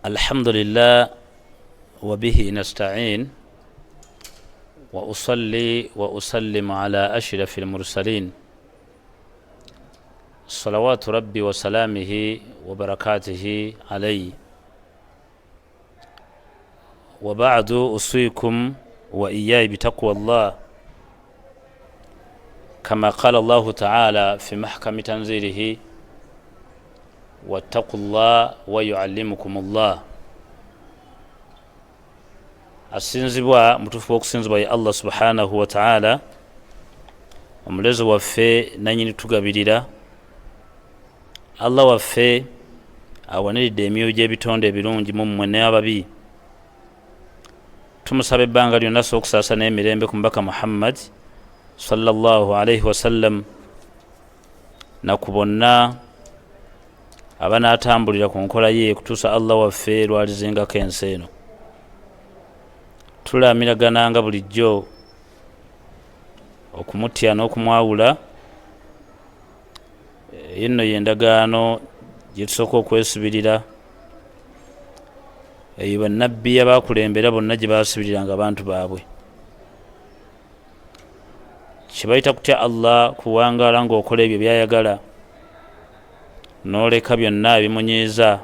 الحمد لله وبه نستعين وأصلي وأسلم على أشرف المرسلين صلوات ربي وسلامه وبركاته عليه. وبعد أوصيكم وإياي بتقوى الله كما قال الله تعالى في محكم تنزيله واتقوا الله ويعلمكم الله. asinzibwa mutufu okusinzibwa ye Allah subhanahu wa ta'ala, omulezi waffe nanyini tugabirira. Allah waffe awaniridde emyoyo gy'ebitonde ebirungi mu mmwe n'ababi. Tumusaba ebbanga lyonna okusaasa n'emirembe ku mubaka Muhammad sallallahu alayhi wasallam na ku bonna abanaatambulira ku nkola ye kutuusa Allah waffe lwalizingako ensi eno. Tulaamiragana bulijjo okumutya n'okumwawula. Yenno y'endagaano gye tusooka okwesibirira, eyo bannabbi abaakulembera bonna gye baasibiriranga abantu baabwe. Kibayita kutya Allah, kuwangaala ng'okola ebyo by'ayagala n'oleka byonna ebimunyiiza,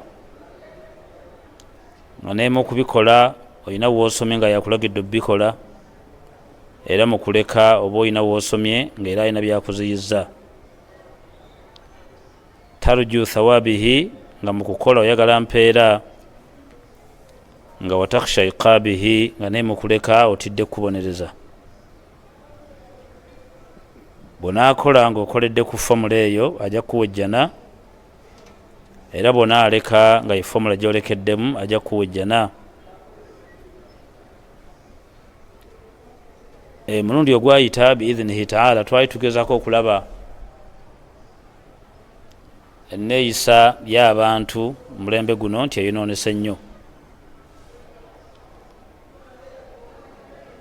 nga n'emu okubikola olina woosomye nga yakulagidde obikola, era mu kuleka oba olina woosomye ng'era alina byakuziyizza. Tarju thawabihi, nga mu kukola oyagala mpeera, nga watakhsha iqabihi, nga ne mu kuleka otidde kubonereza. Bw'onaakola ng'okoledde ku fomula eyo ajja kuwejjana, era bw'onaaleka nga efomula gy'olekeddemu ajja kuwejjana. Mulundi ogwayita biidhinihi ta'ala twali tugezaako okulaba enneeyisa y'abantu mulembe guno nti eyonoonese nnyo.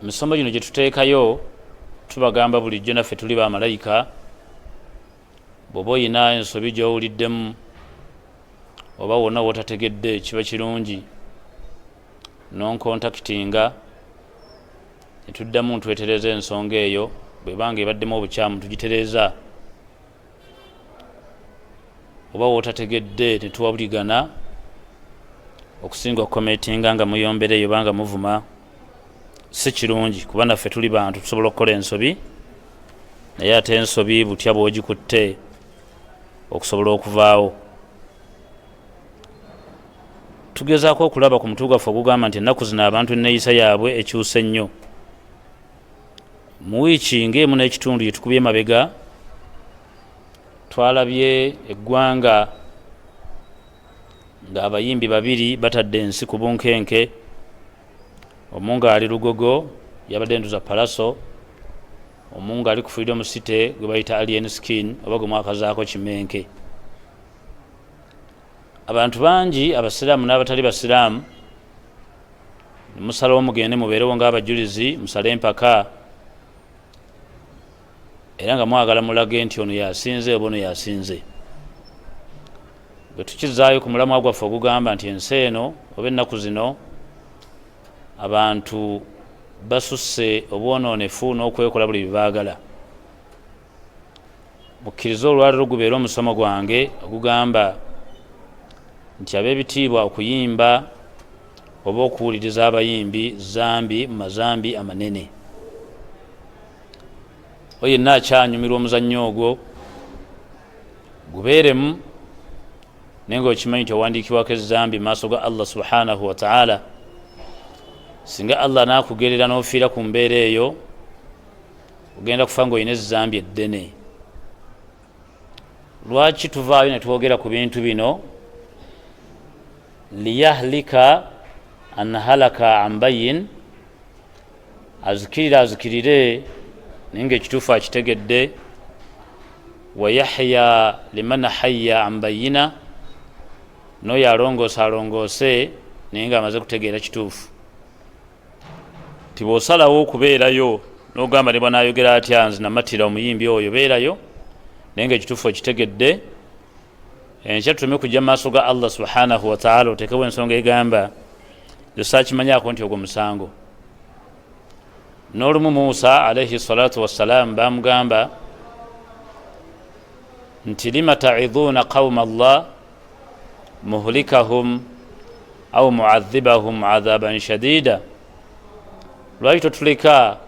Misomo gino gye tuteekayo tubagamba bulijjo naffe tuli bamalayika. Bw'oba oyina ensobi gy'owuliddemu oba wonna wootategedde, kiba kirungi nonkontakitinga netuddamu ntwetereza ensonga eyo. Bwebanga ebaddemu obukyamu tugitereeza, oba wootategedde netuwabuligana. Okusinga okukometinga nga muyombera eyo banga muvuma si kirungi, kuba naffe tuli bantu tusobola okukola ensobi, naye ate ensobi butya bw'ogikutte okusobola okuvaawo. Tugezaako okulaba ku mutu gwaffe ogugamba nti ennaku zino abantu enneeyisa yaabwe ekyuse nnyo. Mu wiiki ng'emu n'ekitundu gye tukubye mabega twalabye eggwanga ng'abayimbi babiri batadde ensi ku bunkenke. Omu ng'ali Lugogo yabadde ntuza Palaso, omu ng'ali ku Freedom City gwe bayita Alien Skin oba gwe mwakazaako Kimenke. Abantu bangi abasiraamu n'abatali basiraamu ne musalawo mugende mubeerewo ng'abajulizi, musale empaka era nga mwagala mulage nti ono yasinze oba ono yasinze. Bwe tukizaayo ku mulamwa gwaffe ogugamba nti ensi eno oba ennaku zino abantu basusse obwonoonefu n'okwekola buli byebaagala. Mukkiriza olwaliro gubeera omusomo gwange ogugamba nti ab'ebitiibwa okuyimba oba okuwuliriza abayimbi zambi mu mazambi amanene. Oyo yenna akyanyumirwa omuzannyo ogwo gubeeremu, naye ng'okimanyi nti owandiikibwako ezambi mu maaso ga Allah subhanahu wa ta'ala. Singa Allah n'akugerera n'ofiira ku mbeera eyo, ogenda kufa ng'olina ezambi eddene. Lwaki tuvaayo ne twogera ku bintu bino? Liyahlika an halaka an bayin, azikirire naye ng'ekituufu akitegedde. Wa yahya liman hayya an bayina, n'oyo alongoose naye ng'amaze kutegeera kituufu. Tibw'osalawo okubeerayo n'ogamba ne bw'anaayogera atya nze namatira omuyimbi oyo, beerayo naye ng'ekituufu ekitegedde. enkya tume kujja maaso ga Allah subhanahu wa ta'ala otekewo ensonga egamba saakimanyako nti ogwo musango. N'olumu Musa alayhi salatu wassalam bamugamba nti lima ta'idhuuna qawma Allah muhlikahum au mu'adhibahum adhaban shadida, lwaki totuleka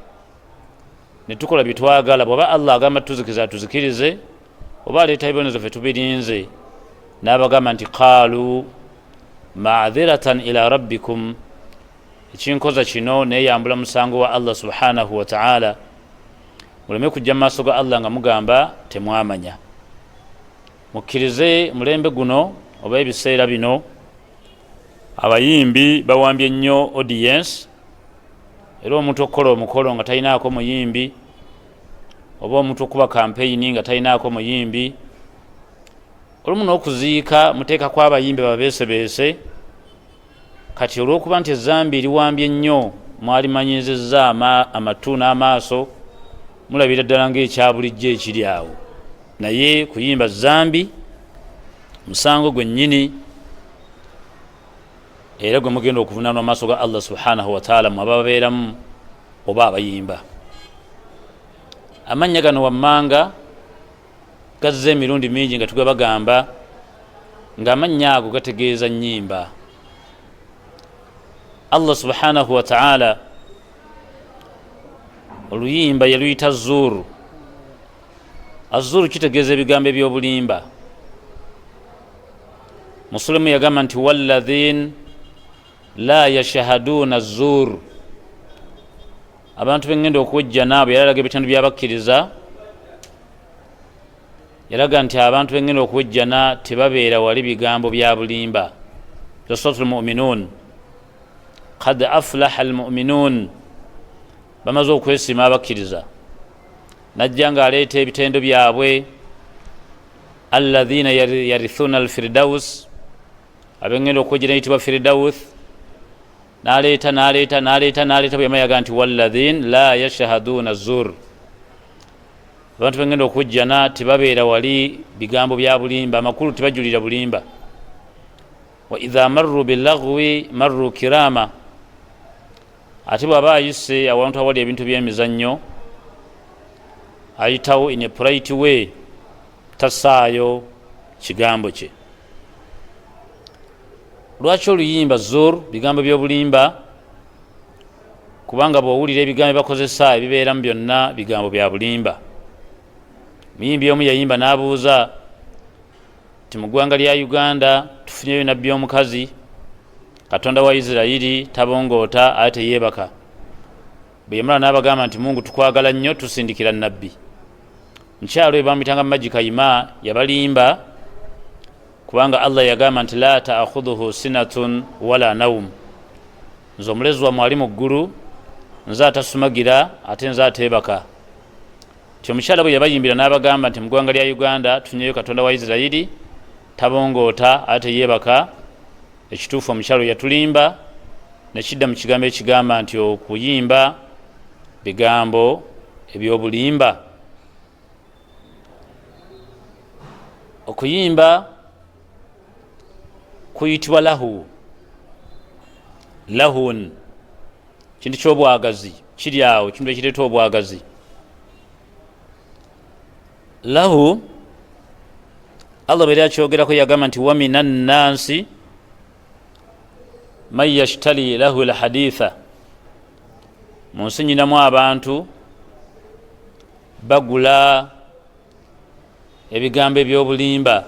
ne tukola bitwagala? bw'oba Allah agamba tuzikiza tuzikirize, oba aleeta ebibonezo ffe tubirinze. N'abagamba nti qaalu ma'dhiratan ila rabbikum, ekinkoza kino neeyambula musango wa Allah subhanahu wa ta'ala, muleme kujja mu maaso ga Allah nga mugamba temwamanya. Mukkirize mulembe guno oba ebiseera bino abayimbi bawambye nnyo audience, era omuntu okukola omukolo nga talinaako muyimbi, oba omuntu okuba campaign nga talinaako muyimbi, olumu n'okuziika muteekako abayimbi babeesebeese. Kati olw'okuba nti ezambi liwambye nnyo, mwalimanyizizza amatu n'amaaso, mulabira ddala ng'ekyabulijjo ekiri awo. Naye kuyimba zambi musango gwennyini, era gwe mugenda okuvunaanwa maaso ga Allah subhanahu wa ta'ala mu ababeeramu oba abayimba. Amannya gano wammanga gazze emirundi mingi nga tugabagamba, ng'amannya ago gategeeza nnyimba. Allah subhanahu wa ta'ala oluyimba yaluyita zuru. Azuru kitegeeza ebigambo eby'obulimba. Muslimu yagamba nti walladhin la yashahaduna zur, abantu bengenda okuwejja naabo. Yalaga ebitundu byabakkiriza, yalaga nti abantu bengenda okuwejjana tebabeera wali bigambo bya bulimba. Suratul Mu'minun, qad aflaha almu'minun, bamaze okwesima abakkiriza. Najja ng'aleeta ebitendo byabwe, alladhina yarithuna alfirdaus, abengenda okwejjana eyitibwa firdaus. N'aleeta bweyamayaga nti walladhin la yashahaduna zur, abantu bengenda okwejjana tebabeera wali bigambo bya bulimba, amakulu tebajulira bulimba. Wa idha marru billaghwi marru kirama, ate bw'aba ayise awantu awali ebintu by'emizannyo ayitawo in a polite way, tasaayo kigambo kye. Lwaki oluyimba zur, bigambo by'obulimba? Kubanga bw'owulira ebigambo bakozesa ebibeeramu byonna bigambo bya bulimba. Muyimbi omu yayimba n'abuuza nti mu ggwanga lya Uganda tufunyeyo nabbi omukazi, Katonda wa Isirayiri tabongoota ate yeebaka. Bwe yamala n'abagamba nti Mungu tukwagala nnyo, tusindikira nabbi. Mukyalo we bamuyitanga Magic Kayima yabalimba, kubanga Allah yagamba nti la ta'khudhuhu sinatun wala nawm, nze omulezi wammwe ali mu ggulu, nze atasumagira ate nze ateebaka. Ti omukyala bwe yabayimbira n'abagamba nti mu ggwanga lya Uganda tufunyeyo Katonda wa Isirayiri tabongoota ate yeebaka, ekituufu omukyalo yatulimba nekidda mu kigambo ekigamba nti okuyimba bigambo eby'obulimba. Okuyimba kuyitibwa lahu. Lahun kintu ky'obwagazi, kiri awo, kintu ekireeta obwagazi. Lahu Allah bwe yakyogerako yagamba nti wa minan nansi man yashtari lahu alhaditha, mu nsi nyinamu abantu bagula ebigambo eby'obulimba.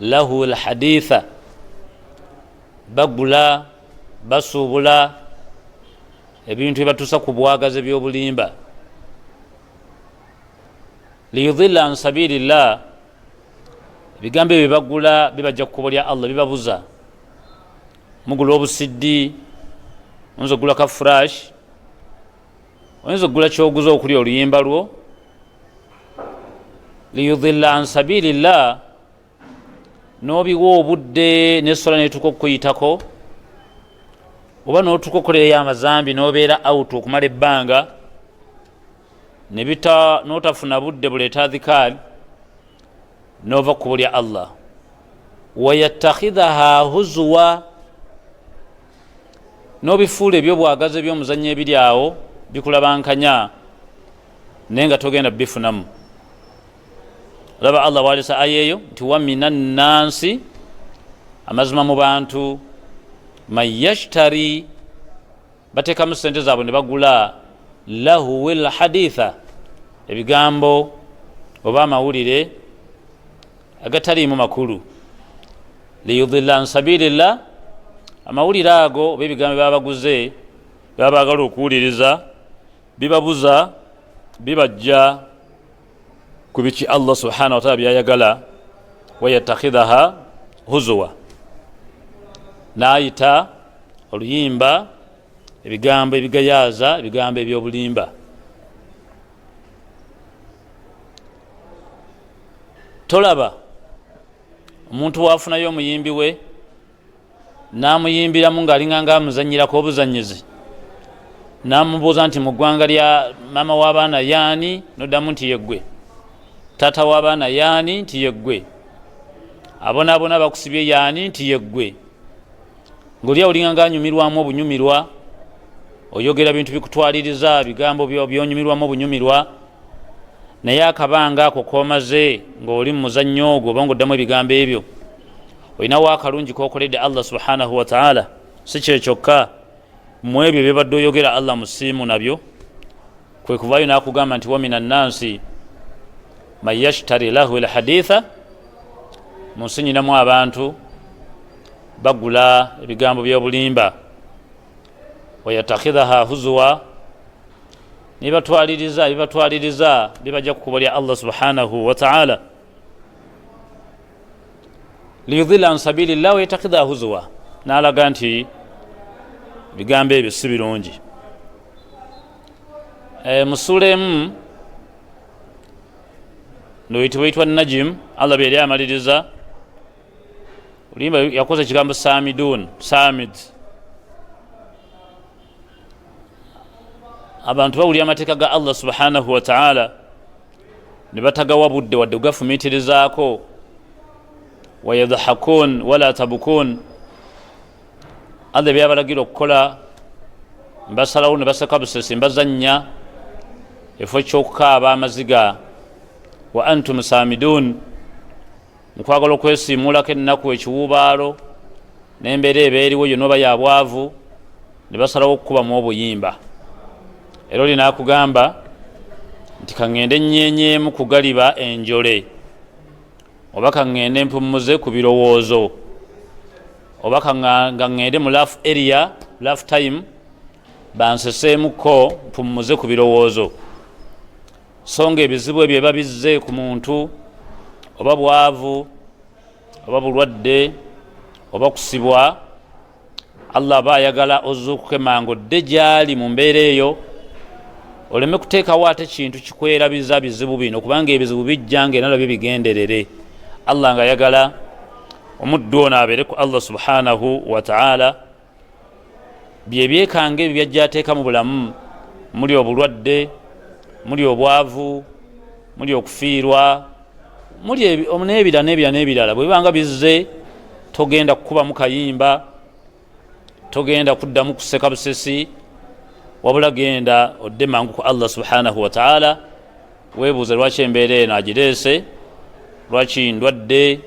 Lahu alhaditha, bagula basuubula ebintu ebatuusa ku bwagazi eby'obulimba. Liyudhilla an sabilillah, ebigambo ebyo bagula bibajja ku kkubo lya Allah, bibabuza. Mugula obusiddi, oyinza okugula ka flash, oyinza okugula kyoguza okuli oluyimba lwo. Liyudhilla an sabilillah, n'obiwa obudde n'essola netuuka okukuyitako, oba n'otuuka okukolereyo amazambi n'obeera out okumala ebbanga, n'otafuna budde buleeta adhikaari, n'ova ku kkubo lya Allah. wayattakhidhaha huzwa n'obifuula ebyobwagazi ebyomuzannyo ebiri awo bikulabankanya naye nga togenda bifunamu. olaba Allah bwalesa aya eyo nti wa minannansi, amazima mu bantu, man yashtari, bateekamu sente zaabwe ne bagula lahuwil haditha, ebigambo oba amawulire agataliimu makulu, liyudilla an sabilillah, amawulire ago oba ebigambo baba baguze baba bagala okuwuliriza bibabuza bibajja ku biki Allah subhanahu wa ta'ala byayagala. wayattakhidhaha huzwa, n'ayita oluyimba ebigambo ebigayaza, ebigambo ebyobulimba. tolaba omuntu wafunayo omuyimbi we namuyimbiramu ng'alinganga amuzanyirako obuzanyizi, namubuuza nti mu ggwanga lya maama w'abaana yaani, noddamu nti yeggwe, taata w'abaana yaani, nti yeggwe, abonaabona bakusibye yaani, nti yeggwe. ng'olya olinganga anyumirwamu obunyumirwa, oyogera bintu bikutwaliriza, bigambo byonyumirwamu obunyumirwa, naye akabanga ako komaze ng'oli mu muzannyo ogwo oba ng'oddamu ebigambo ebyo, olinawo akalungi kokoledde Allah subhanahu wa ta'ala. si kyekyokka mu ebyo byebadde oyogera Allah musiimu nabyo, kwe kuvaayo n'akugamba nti wa minannansi man yashtari lahu alhaditha, mu nsi nyinamu abantu bagula ebigambo by'obulimba. wayattakhidhaha huzwa, bibatwaliriza bibajja kukuba lya Allah subhanahu wa ta'ala. liyudilla an sabilillah wayattakhidhaha huzwa, n'alaga nti bigambo ebyo si birungi. mu ssuula emu noyitibwa Najim, Allah bye yali amaliriza, olimba yakoze ekigambo samidun, samid. abantu bawulira amateeka ga Allah subhanahu wa ta'ala ne batagawa budde wadde ogafumiitirizaako. wayadhakun wala tabukun, Allah byabalagira okukola mbasalawo ne baseka busesi mbazannya efo ky'okukaaba amaziga. wa antum samidun, mukwagala okwesiimulako ennaku, ekiwuubaalo n'embeera eba eriwo yonna oba yabwavu, ne basalawo okukubamu obuyimba. era oli n'akugamba nti kaŋŋende nnyenyeemu kugaliba enjole, oba kaŋŋende mpumuze ku birowoozo, oba kaŋŋende mu laugh area, laugh time, banseseemuko mpumuze ku birowoozo. so nga ebizibu ebyo biba bizze ku muntu, oba bwavu, oba bulwadde, oba kusibwa, Allah aba ayagala ozuukuke mangu odde gy'ali mu mbeera eyo, oleme kuteekawo ate kintu kikwerabiza bizibu bino, kubanga ebizibu bijja ng'era nabyo bigenderere. Allah ng'ayagala omuddu ono abeere ku Allah subhanahu wa ta'ala. byebyekanga ebyo byajja ateeka mu bulamu, muli obulwadde, muli obwavu, muli okufiirwa, muli n'ebirala. bwe bibanga bizze, togenda kukubamu kayimba, togenda kuddamu kuseka busesi, wabula genda odde mangu ku Allah subhanahu wa ta'ala, weebuuze lwaki embeera eno agireese, lwaki ndwadde,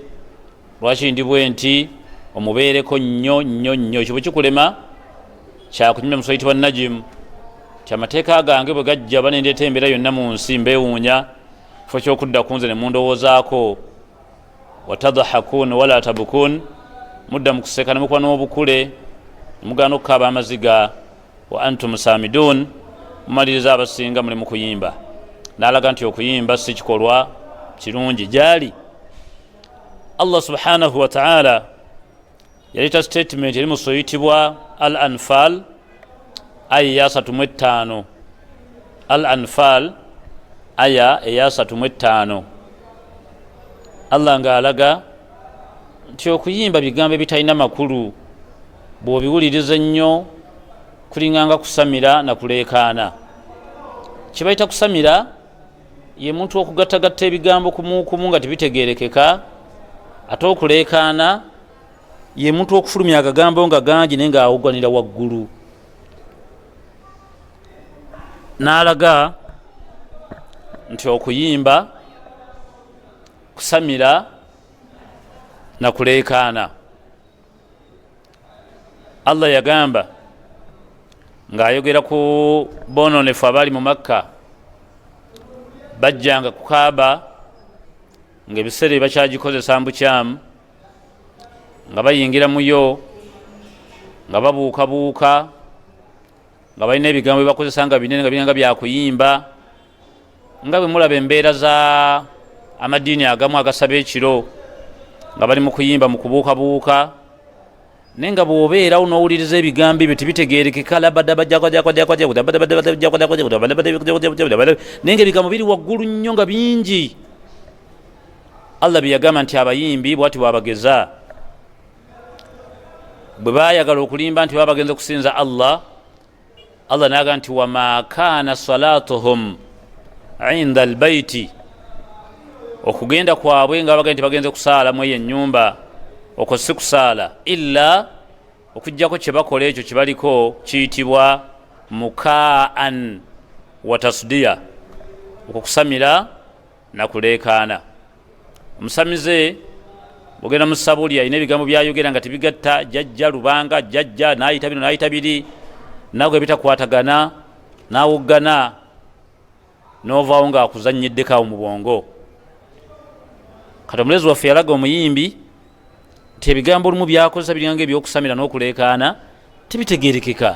lwaki ndi bwe nti, omubeereko nnyo. ekyo bwe kikulema kyakunyumya musayitibwa Najim ti amateeka gange bwe gajja banendeeta embeera yonna mu nsi mbeewuunya, kifo ky'okudda ku nze ne mundowoozaako. watadhakun wala tabukun, mudda mu kuseka ne mukuba n'obukule, mugaana okukaaba amaziga. wa antum samidun, mumaliriza abasinga muli mu kuyimba. n'alaga nti okuyimba si kikolwa kirungi gyali. Allah subhanahu wa ta'ala yaleta statement eri mu soyitibwa Al-Anfal aya ya 35. Al-Anfal aya ya 35. Allah ng'alaga nti okuyimba bigambo ebitalina makulu, bw'obiwuliriza ennyo kulinganga kusamira na kuleekaana. Kibayita kusamira ye muntu okugattagatta ebigambo kumukumu nga tebitegeerekeka, ate okuleekaana ye muntu okufulumya akagambo nga gangi naye nga awugwanira waggulu. N'alaga nti okuyimba, kusamira na kuleekaana, Allah yagamba ng'ayogera ku boononefu abaali mu Makka bajjanga ku Kaaba ng'ebiseera bakyagikozesa mbukyamu, nga bayingira muyo nga babuukabuuka nga balina ebigambo byebakozesa nga binene nga biranga byakuyimba, nga bwe mulaba embeera za amadiini agamu agasaba ekiro nga bali mu kuyimba mu kubuukabuuka, naye nga bw'obeerawo n'owuliriza ebigambo ebyo tebitegeerekeka, naye nga ebigambo biri waggulu nnyo nga bingi. Allah bye yagamba nti abayimbi bwati bwabageza bwe baayagala okulimba nti baba bagenze kusinza Allah, Allah naga nti wama kaana salatuhum inda albayti, okugenda kwabwe nga baga nti bagenze kusaala mu eyo ennyumba, okwo si kusaala illa okujjako kye bakola ekyo kibaliko kiyitibwa mukaan wa tasdiya, okwo kusamira na kuleekaana. Omusamize bwogenda mu Sabuli alina ebigambo byayogera nga tebigatta, jjajja lubanga, jjajja n'ayita bino n'ayita biri, nagwe bitakwatagana, n'awoggana n'ovaawo ng'akuzannyiddeko awo mu bwongo. Kati omulezi waffe yalaga omuyimbi nti ebigambo olumu byakozesa biranga ebyokusamira n'okuleekaana tebitegeerekeka.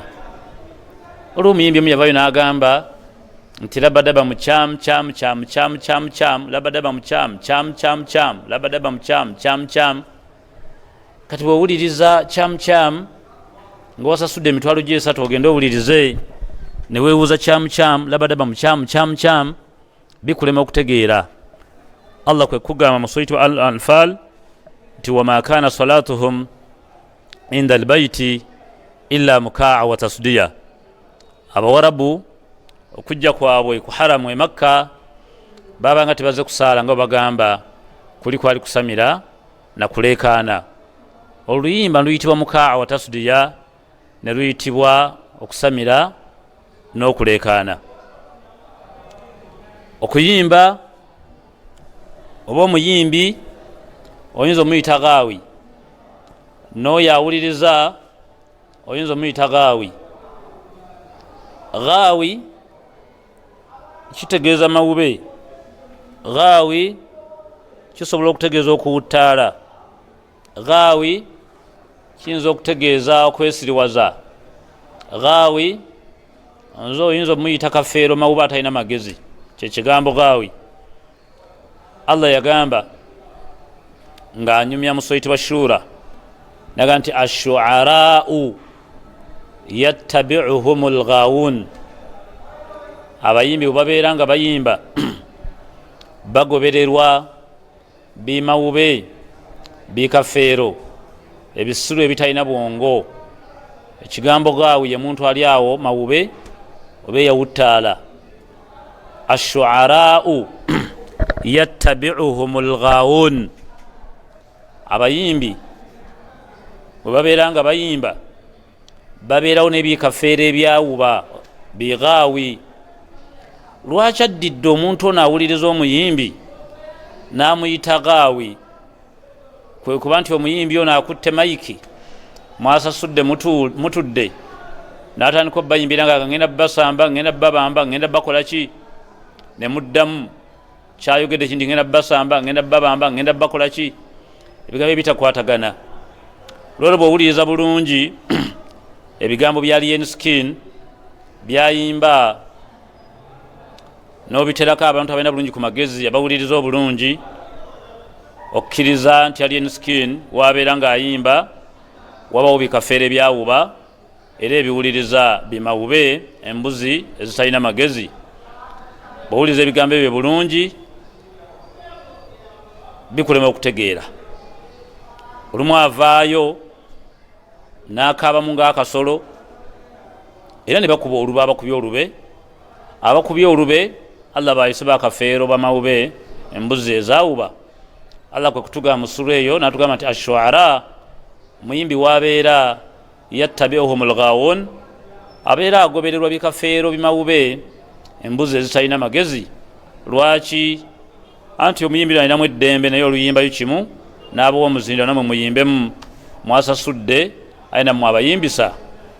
Olwo omuyimbi omu yavaayo n'agamba nti labadaba mu kyam kyam kyam kyam kyam kyam, labadaba mu kyam kyam kyam kyam, labadaba mu kyam kyam kyam. Kati bw'owuliriza kyam kyam nga wasasudde emitwalo gy'esatu ogende owulirize ne weewuuza kyam kyam, labadaba mu kyam kyam kyam, bikulema okutegeera. Allah kwe kugamba mu suratu Al-Anfal nti wama kaana salatuhum inda albayti illa mukaa wa tasdiya. Abawarabu okujja kwabwe ku haramu e Makka babanga tebaze kusaala nga bagamba kuli kwali kusamira na kuleekaana. Oluyimba luyitibwa mukaa wa tasdiya ne luyitibwa okusamira n'okuleekaana. Okuyimba oba omuyimbi oyinza omuyita gaawi, n'oyo awuliriza oyinza omuyita gaawi. Gaawi kitegeeza mawube, gaawi kisobola okutegeeza okuwuttaala, gaawi kiyinza okutegeeza okwesiriwaza, gaawi nze oyinza omuyita kafeero mawube atalina magezi, kyekigambo gaawi. Allah yagamba ng'anyumya mu surati wa Shura naga nti ashu'araa'u yattabi'uhumul ghaawun, abayimbi bwe babeera nga bayimba bagobererwa bimawube bikafeero ebisiru ebitalina bwongo. Ekigambo gaawi ye muntu ali awo mawube oba eyawuttaala. Ashu'araa'u yattabi'uhumul ghaawun, abayimbi bwe babeera nga bayimba babeerawo n'ebikafeero ebyawuba bigaawi. Lwaki addidde omuntu ono awuliriza omuyimbi n'amuyita gaawi? Kwe kuba nti omuyimbi ono akutte mayiki mwasasudde mutudde n'atandika obbayimbira nga ngenda basamba, ngenda babamba, ngenda bakola ki, ne muddamu kyayogedde kindi ngenda basamba, ngenda babamba, ngenda bakola ki, ebigambo bitakwatagana. Lwolo bw'owuliriza bulungi ebigambo bya Alien Skin byayimba n'obiterako abantu abalina bulungi ku magezi abawuliriza obulungi, okkiriza nti Alien Skin wabeera ng'ayimba wabawo bikafeero ebyawuba era ebiwuliriza bimawube, embuzi ezitalina magezi. Bw'owuliriza ebigambo ebyo bulungi bikulema okutegeera. Olumu avaayo n'akaabamu ng'akasolo era ne bakuba olube, abakubye olube, abakubye olube Allah bayise bakafeero bamawube, embuzi ezaawuba Allah kwe kutugamba mu sura eyo n'atugamba nti ash-shu'ara muyimbi wabeera yattabi'uhumul ghaawun abeera agobererwa bikafeero bimawube embuzi ezitalina magezi. Lwaki? Anti omuyimbi alinamu eddembe naye oluyimbayo kimu n'abawa omuzinda namwe muyimbemu mwasasudde ayina mu abayimbisa.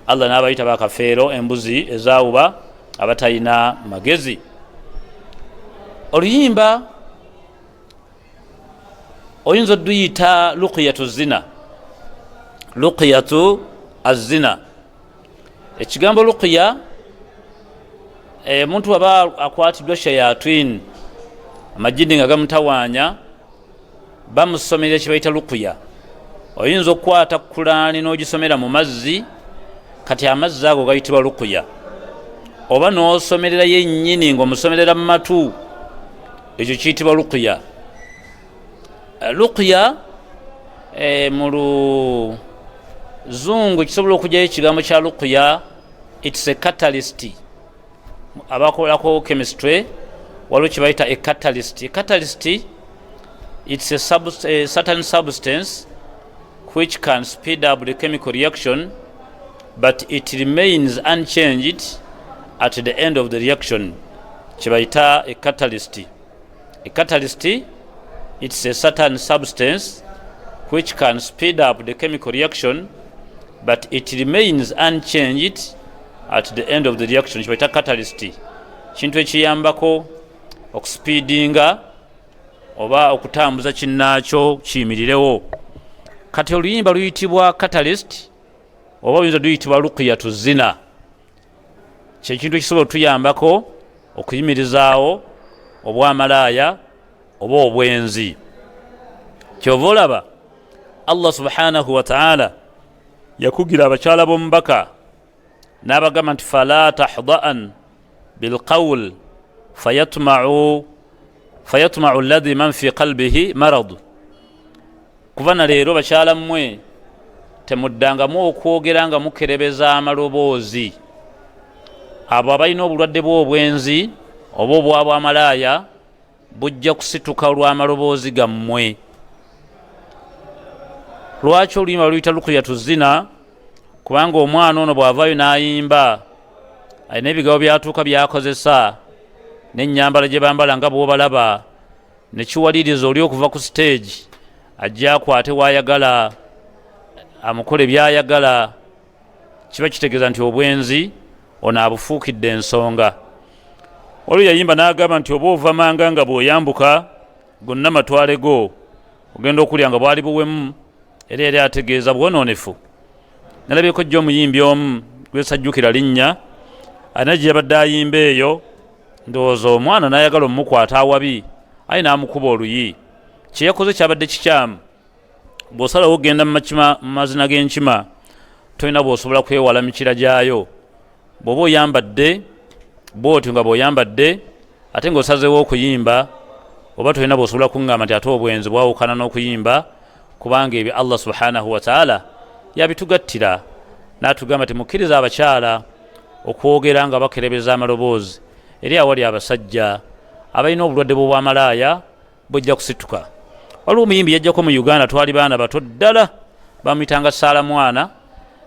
Allah n'abayita bakafeero embuzi ezaawuba abatalina magezi. Oluyimba oyinza oduyita luqyatu zina. Luqyatu azina, ekigambo luqya omuntu aba akwatiddwa shayatwin amajini nga gamutawaanya bamusomera kibayita luqya. Oyinza okukwata Kulaani n'ogisomera mu mazzi kati amazzi ago gayitibwa luqya, oba n'osomerera yennyini ng'omusomerera mu matu ekyo kiyitibwa luqya. Luqya mu Luzungu kisobola okujjayo ekigambo kya luqya, it's a catalyst. Abakolako chemistry waliwo kibayita a catalyst. A catalyst, it's a certain substance which can speed up the chemical reaction but it remains unchanged at the end of the reaction. Kibayita a catalyst. A catalyst, it's a certain substance which can speed up the chemical reaction but it remains unchanged at the end of the reaction. Kibayita catalyst. Kintu ekiyambako okuspeedinga oba okutambuza kinnaakyo kiyimirirewo. Kati oluyimba luyitibwa catalyst oba oyinza luyitibwa luqyatu zina. Kyekintu ekisobola otuyambako okuyimirizaawo obwamalaaya oba obwenzi. Kyova olaba Allah subhanahu wa ta'ala yakugira abakyala b'omubaka n'abagamba nti fala tahda'an bilqawl fayatma'u alladhi man fi qalbihi marad. Kuva na leero bakyala mmwe temuddangamu okwogera nga mukerebeza amaloboozi. Abo abalina obulwadde bw'obwenzi oba obw'amalaaya bujja kusituka olw'amaloboozi gammwe. Lwaki oluyimba luyita luqyatu zina? Kubanga omwana ono bw'avaayo n'ayimba alina ebigabo byatuuka byakozesa n'ennyambala gye bambala nga bw'obalaba, ne kiwaliriza oli okuva ku stage ajja akwate w'ayagala amukole by'ayagala. Kiba kitegeeza nti obwenzi ono abufuukidde ensonga. Waliwo yayimba n'agamba nti oba ova manga nga bw'oyambuka gonna matwale go ogenda okulya nga bwali buwemu, era yali ategeeza bwonoonefu. Nalabyeko jjo omuyimbi omu gwesajjukira linnya alina gye yabadde ayimba eyo, ndowooza omwana n'ayagala omukwata awabi aye n'amukuba oluyi. Kye yakoze kyabadde kikyamu. Bw'osalawo ogenda mu mazina g'enkima tolina bw'osobola kwewala mikira gyayo. Bw'oba oyambadde bw'otyo nga bw'oyambadde ate ng'osazeewo okuyimba, oba tolina bw'osobola kuŋŋamba nti ate obwenzi bwawukana n'okuyimba, kubanga ebyo Allah subhanahu wa ta'ala yabitugattira n'atugamba temukkiriza abakyala okwogera nga bakerebeza amaloboozi eri awali abasajja abalina obulwadde bw'obwamalaaya bujja kusituka. Waliwo omuyimbi yajjako mu Uganda, twali baana bato ddala, bamuyitanga Saala Mwana,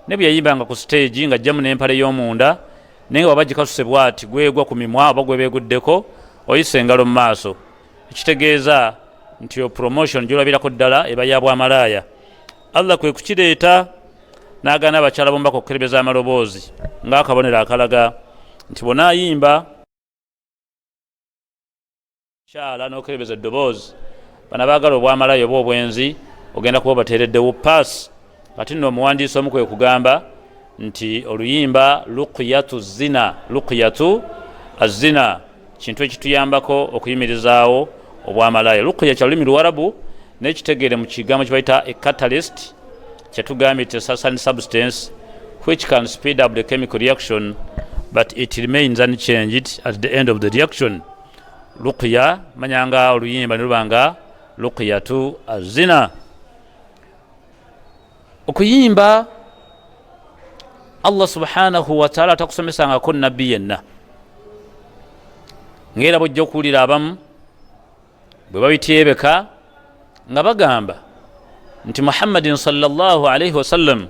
ne bwe yayimbanga ku stage nga ajjamu n'empale y'omunda naye nga waba gikasuse bw'ati gwegwa ku mimwa oba gwe beeguddeko oyisa engalo mu maaso. Ekitegeeza nti yo promotion gy'olabirako ddala eba ya bwamalaaya. Allah kwe kukireeta n'agaana abakyala bombako okukerebeza amaloboozi ng'akabonero akalaga nti bw'onaayimba kyala n'okerebeza eddoboozi bano baagala obwamalaaya oba obwenzi ogenda kuba obateereddewo paasi. Kati nno omuwandiisi omu kwe kugamba nti oluyimba luqyatu zina, luqyatu azina, kintu ekituyambako okuyimirizaawo obwamalaaya. Luqya kya lulimi Luwarabu n'ekitegeere mu kigambo kibayita a catalyst, kyetugambye it's a certain substance which can speed up the chemical reaction but it remains unchanged at the end of the reaction. Luqya manyanga oluyimba ne lubanga luqyatu azina. Okuyimba Allah subhanahu wa ta'ala takusomesangako nabbi yenna, ng'era bw'ojja okuwulira abamu bwe babiteebeka nga bagamba nti Muhammadin sallallahu alaihi wasallam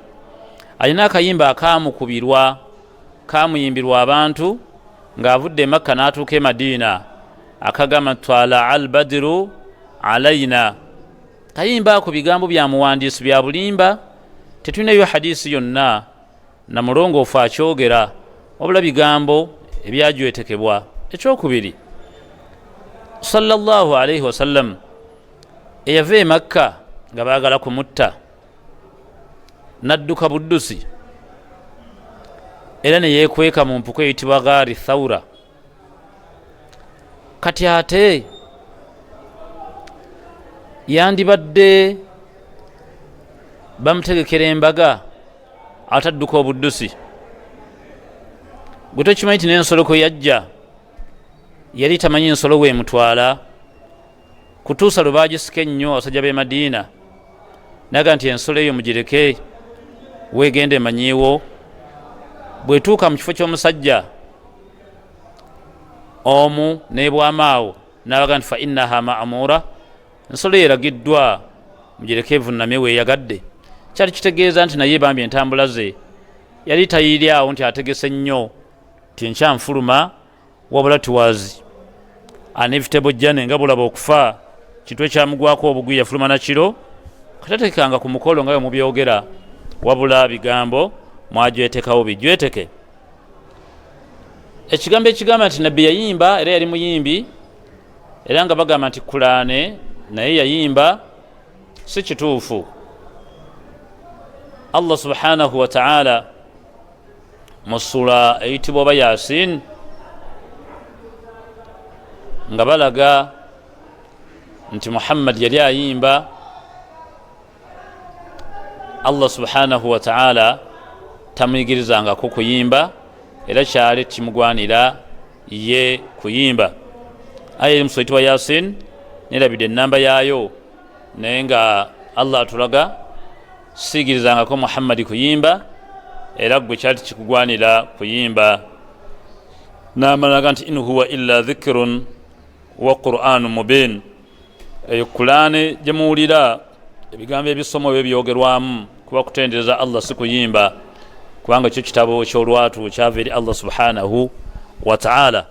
alina akayimba akamukubirwa kamuyimbirwa abantu ng'avudde Makka n'atuuka e Madiina akagamba twala al badiru alaina. Kayimba ako bigambo bya muwandiisi bya bulimba, tetulinayo hadisi yonna na mulongoofu akyogera wabula bigambo ebyajwetekebwa. Ekyokubiri, sallallahu alaihi wasallam eyava e Makka nga baagala kumutta n'adduka buddusi era ne yeekweka mu mpuku eyitibwa Gaari Thawra. Kati ate yandibadde bamutegekera embaga atadduka obuddusi. Gwe tokimanyi ti n'ensolo kwe yajja yali tamanyi ensolo bw'emutwala kutuusa lwe baagisika ennyo abasajja b'e Madiina naga nti ensolo eyo mugireke weegende emanyiiwo. Bwetuuka mu kifo ky'omusajja omu n'ebwamaawo n'abaga nti fa innaha ma'mura, ensolo eragiddwa mugireke evunnamye weeyagadde. Kyali kitegeeza nti naye bambi entambula ze yali tayiri awo nti ategese nnyo ti nkyanfuluma, wabula tiwazi anevitable journey nga bulaba okufa kintu ekyamugwako obugwi yafuluma na kiro katatekanga ku mukolo nga mubyogera, wabula bigambo mwajwetekawo bijweteke. Ekigambo ekigamba nti nabbi yayimba era yali muyimbi era nga bagamba nti Kulaane naye yayimba si kituufu. Allah subhanahu wa ta'ala mu sura eyitibwa oba Yasin nga balaga nti Muhammad yali ayimba, Allah subhanahu wa ta'ala tamuyigirizangako kuyimba era kyali kimugwanira ye kuyimba. Aya eri mu sura eyitibwa Yasin nerabidde ennamba yaayo naye nga Allah atulaga siigirizangako Muhammad kuyimba era gwe kyali kikugwanira kuyimba. N'amalaga nti in huwa illa dhikrun wa qur'anun mubin. Eyo Kulaane gye muwulira ebigambo ebisomo ebyo byogerwamu kuba kutendereza Allah si kuyimba, kubanga kyo kitabo ky'olwatu kyava eri Allah subhanahu wa ta'ala.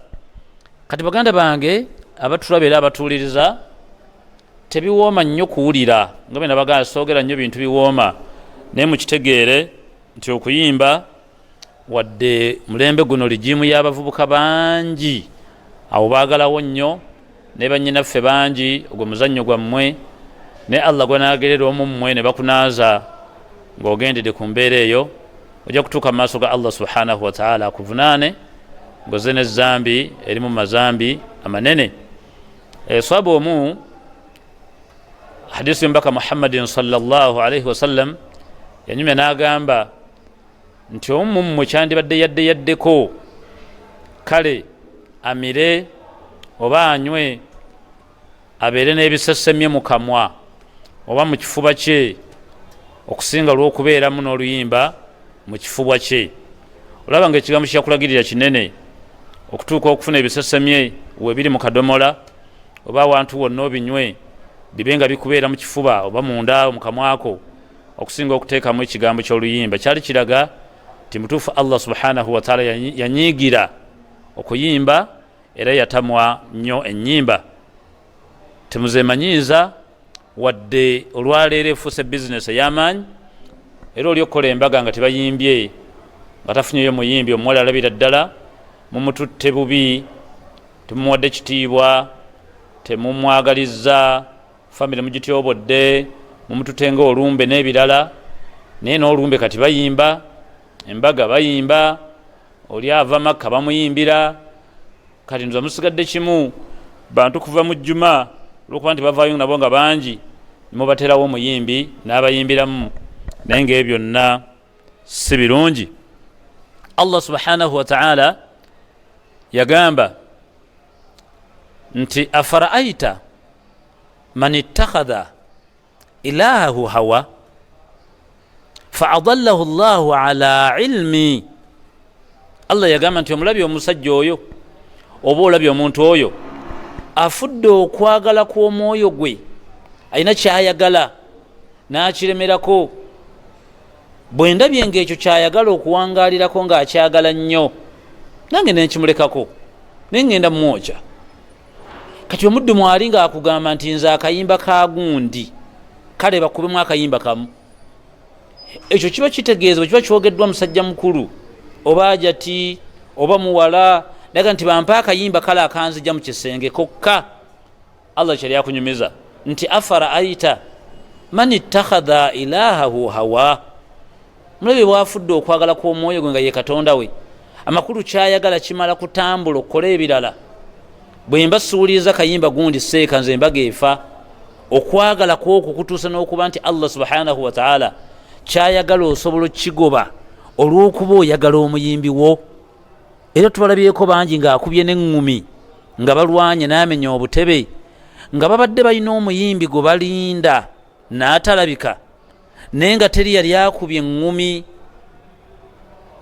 Kati baganda bange abatulaba era abatuuliriza, tebiwooma nnyo kuwulira nga bwe nabagamba soogera nnyo bintu biwooma, naye mukitegeere nti okuyimba wadde mulembe guno ligimu y'abavubuka bangi awo baagalawo nnyo ne bannyinaffe bangi ogwo muzannyo gwammwe, ne Allah gwanaagerera omu mmwe ne bakunaaza ng'ogendedde ku mbeera eyo, ojja kutuuka mu maaso ga Allah subhanahu wa ta'ala akuvunaane ng'ozze n'ezzambi erimu mazambi amanene. Swaba omu hadisi mbaka Muhammadin sallallahu alaihi wasallam yanyumya n'agamba nti omu mmwe kyandibadde yaddeko kale amire oba anywe abeere n'ebisesemye mu kamwa oba mu kifuba kye okusinga lw'okubeeramu n'oluyimba mu kifuba kye. Olaba nga ekigambo kyakulagirira kinene okutuuka okufuna ebisesemye webiri mu kadomola oba awantu wonna obinywe bibe nga bikubeera mu kifuba oba munda mu kamwako okusinga okuteekamu ekigambo ky'oluyimba. Kyali kiraga ti mutuufu Allah subhanahu wa ta'ala yanyiigira okuyimba era yatamwa nnyo ennyimba. Temuzeemanyiiza wadde olwaleero efuuse bizinesi ey'amaanyi era oli okukola embaga nga tebayimbye nga tafunyeyo muyimbi, omuwala alabira ddala mumututte bubi, temumuwadde kitiibwa, temumwagalizza, famire mugityobodde, mumututte nga olumbe n'ebirala. Naye n'olumbe kati bayimba, embaga bayimba, oli ava Makka bamuyimbira. Kati nza musigadde kimu bantu kuva mu jjuma olwokuba nti bavaayo nabo nga bangi nimubaterawo omuyimbi n'abayimbiramu, naye ngaebyo byonna si birungi. Allah subhanahu wa ta'ala yagamba nti afaraaita man ittakhadha ilahahu hawa faadallahu Allahu ala ilmi. Allah yagamba nti omulabye omusajja oyo oba olabye omuntu oyo afudde okwagala kw'omwoyo gwe alina kyayagala n'akiremerako. Bwe ndabye ng'ekyo kyayagala okuwangaalirako ng'akyagala nnyo, nange nenkimulekako nengenda mumwokya. Kati omuddu mwali ng'akugamba nti nze akayimba ka gundi, kale bakubemu akayimba kamu. Ekyo kiba kitegeeza bwe kiba kyogeddwa musajja mukulu oba ajati oba muwala, naga nti bampa akayimba kale akanzija mu kisenge kokka. Allah kyali akunyumiza nti afara aita man ittakhadha ilahahu hawa. Mulabe bwafudde okwagala kw'omwoyo gwe nga ye Katonda we, amakulu kyayagala kimala kutambula okukola ebirala. Bwe mba suuliza kayimba gundi seeka nze mbaga efa. Okwagala kw'okwo kutuusa n'okuba nti Allah subhanahu wa ta'ala kyayagala osobola kigoba olw'okuba oyagala omuyimbi wo. Era tubalabyeko bangi ng'akubye n'eŋŋumi nga balwanye n'amenya obutebe, nga babadde balina omuyimbi gwe balinda n'atalabika, naye nga teri yali akubye eŋŋumi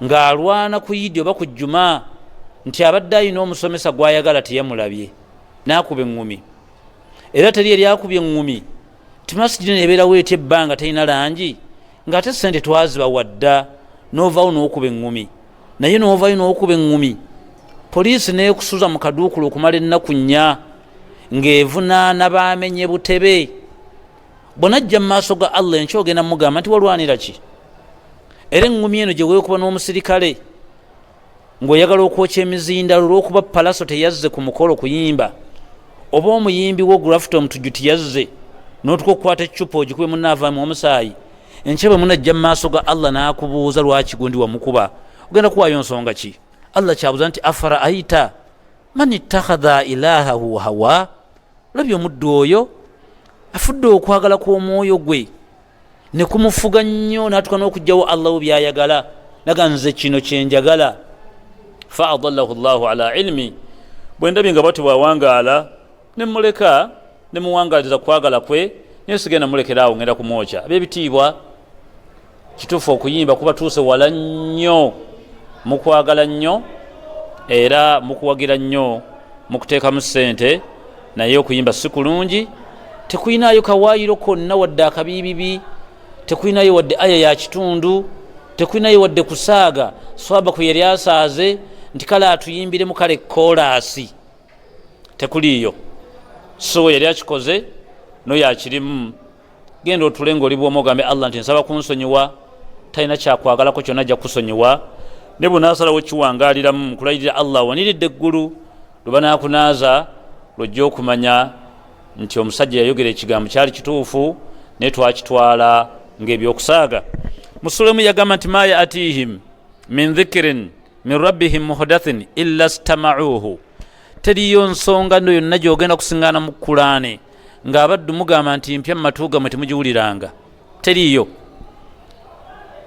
ng'alwana ku Yidi oba ku Juma nti abadde alina omusomesa gw'ayagala teyamulabye, n'akuba eŋŋumi. Era teri yali akubye eŋŋumi ti masijidi nebeerawo etya ebbanga terina langi, ng'ate sente twaziba wadda, n'ovaawo n'okuba eŋŋumi. Naye n'ovaayo n'okuba eŋŋumi, poliisi n'ekusuza mu kaduukulu okumala ennaku nnya ng'evunaana baamenye butebe. Bw'onajja mu maaso ga Allah enkya ogenda mugamba nti walwanira ki? Era eŋŋumi eno gye weekuba n'omusirikale ng'oyagala okwokya emizindalo olw'okuba palaso teyazze ku mukolo kuyimba, oba omuyimbi wo grafito omutujju tiyazze, n'otuka okukwata eccupa ogikube munnaavaamu omusaayi, enkya bwe munajja mu maaso ga Allah n'akubuuza lwaki gundi wamukuba, ogenda kuwaayo nsonga ki? Allah kyabuuza nti afara aita man ittakhadha ilahahu hawa. Olabye omuddu oyo afudde okwagala kw'omwoyo gwe ne kumufuga nnyo n'atuuka n'okugyawo Allah byayagala, naga nze kino kyenjagala. Fa adallahu Allahu ala ilmi. Bwe ndabye nga bwati bwawangaala ne muleka ne muwangaliza kwagala kwe, naye sigenda mulekeraawo ngenda kumwokya. Ab'ebitiibwa, kituufu okuyimba kuba tuuse wala nnyo, mukwagala nnyo era mukuwagira nnyo, mukuteekamu ssente, naye okuyimba si kulungi. Tekuyinaayo kawaayiro konna wadde akabiibibi, tekuyinaayo wadde aya ya kitundu, tekuyinaayo wadde kusaaga swaba kwe yali asaaze nti kale atuyimbiremu kale koolaasi, tekuliiyo. So yali akikoze noyo akirimu. Genda otule ng'oli bw'omu ogambe Allah nti nsaba kunsonyiwa, talina kyakwagalako kyonna ajja kusonyiwa. Ne bw'onaasalawo kiwangaaliramu kulayirira Allah waniridde eggulu lwe banaakunaaza lwojja okumanya nti omusajja yayogera ekigambo kyali kituufu naye twakitwala ng'ebyokusaaga. Musulemu yagamba nti ma yaatihim min dhikirin min rabbihim muhdathin illa stama'uhu. Teriyo nsonga nno yonna gy'ogenda kusiŋŋaana mu Kulaani ng'abaddu mugamba nti mpya mu matu gammwe temugiwuliranga. Teriyo.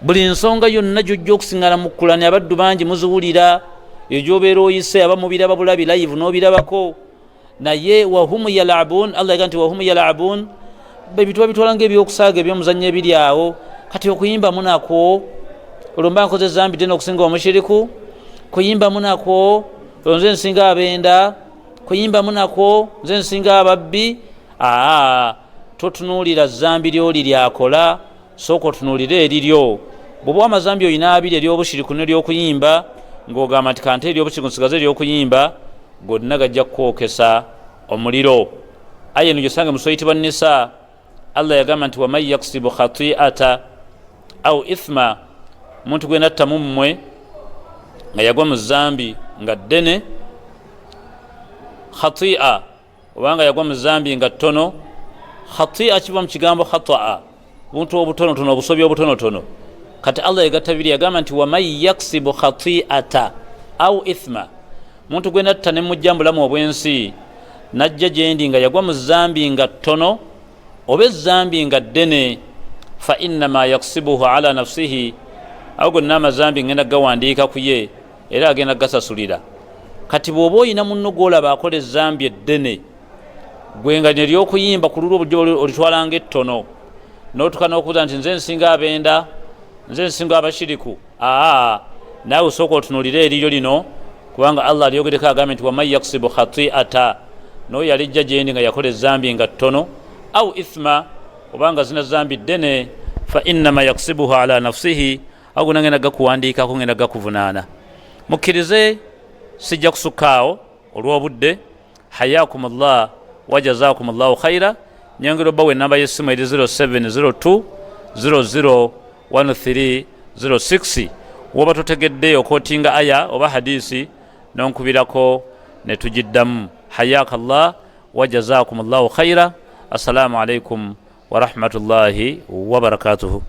Buli nsonga yonna gy'ojja okusiŋŋaana mu Kulaani abaddu bangi muziwulira, eyo gy'obeera oyise aba mubiraba bulabi live n'obirabako. Naye wahumu yalabun, Allah yagamba nti wahumu yalabun, bebituba bitwala ng'ebyokusaaga eby'omuzannyo ebiri awo. Kati okuyimba munako olwo mba nkoze zambi ddene okusinga omushiriku, kuyimba munako olwo nze nsinga abenda, kuyimba munako nze nsinga ababbi. Totunuulira zambi lyoli lyakola, sooka otunuulire eriryo. Bw'oba amazambi olina abiri, ery'obushiriku n'ery'okuyimba, ng'ogamba nti kante ery'obushiriku nsigaze ery'okuyimba, gonna gajja kukwokesa omuliro. Aya eno gyosange mu Surati Nisa, Allah yagamba nti waman yaksibu khati'ata au ithma, omuntu gwe natta mu mmwe nga yagwa mu zambi nga ddene, khati'a obanga yagwa mu zambi nga ttono. Khati'a kiva mu kigambo khata'a, buntu obutonotono, obusobi obutonotono. Kati Allah yegatta biri yagamba nti waman yaksibu khati'ata au ithma, omuntu gwe natta ne mujja mu bulamu obw'ensi najja gye ndi nga yagwa mu zambi nga ttono oba ezambi nga ddene, fa innama yaksibuhu ala nafsihi, awo gonna amazambi ngenda gawandiika ku ye era agenda gasasulira. Kati bw'oba oyina munno gw'olaba akola ezambi eddene, gwe nga nery'okuyimba ku lulwo obujja olitwalanga ettono, n'otuka n'okubuuza nti nze nsinga abenda, nze nsinga abashiriku. Naawe osooka otunuulire eriryo lino, kubanga Allah alyogereko agambe nti waman yaksibu khati'ata, n'oyo yalijja gye ndi nga yakola ezambi nga ttono au ithma obanga zina zambi ddene fa innama yaksibuhu ala nafsihi aguna ngenda gakuwandiikako ngenda gakuvunaana. Mukkirize sijja kusukkaawo olw'obudde. Hayakum Allah wa jazakum Allahu khaira. Nyongera obbawa ennamba y'essimu eri 0702 00 1306 woba totegedde okootinga aya oba hadisi nonkubirako ne tugiddamu. Hayaka Allah wa jazakum Allahu khaira. Assalamu alaikum wa rahmatullahi wa barakatuhu.